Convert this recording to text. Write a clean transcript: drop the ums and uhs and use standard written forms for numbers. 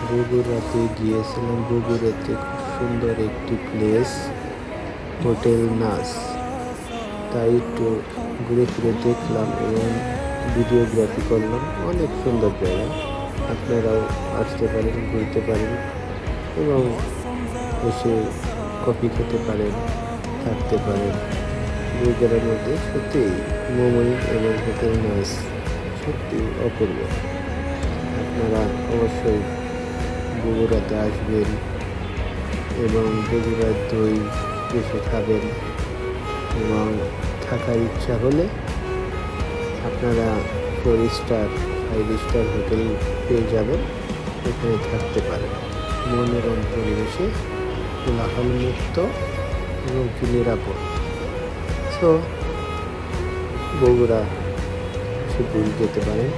বগুড়াতে গিয়েছিলাম। বগুড়াতে খুব সুন্দর একটি প্লেস, হোটেল নাস। তাই একটু ঘুরে ফিরে দেখলাম এবং ভিডিওগ্রাফি করলাম। অনেক সুন্দর জায়গা, আপনারাও আসতে পারেন, ঘুরতে পারেন এবং এসে কফি খেতে পারেন, থাকতে পারেন। বগুড়ার মধ্যে সত্যি মোমো এবং হোটেল নাস সত্যি অপূর্ব। আপনারা অবশ্যই বগুড়াতে আসবেন এবং বগুড়ার দই এসে খাবেন এবং থাকার ইচ্ছা হলে আপনারা 4 স্টার 5 স্টার হোটেল পেয়ে যাবেন, এখানে থাকতে পারেন মনোরম পরিবেশে, কোলাহল মুক্ত এবং কি নিরাপদ। সো বগুড়া সে যেতে পারেন।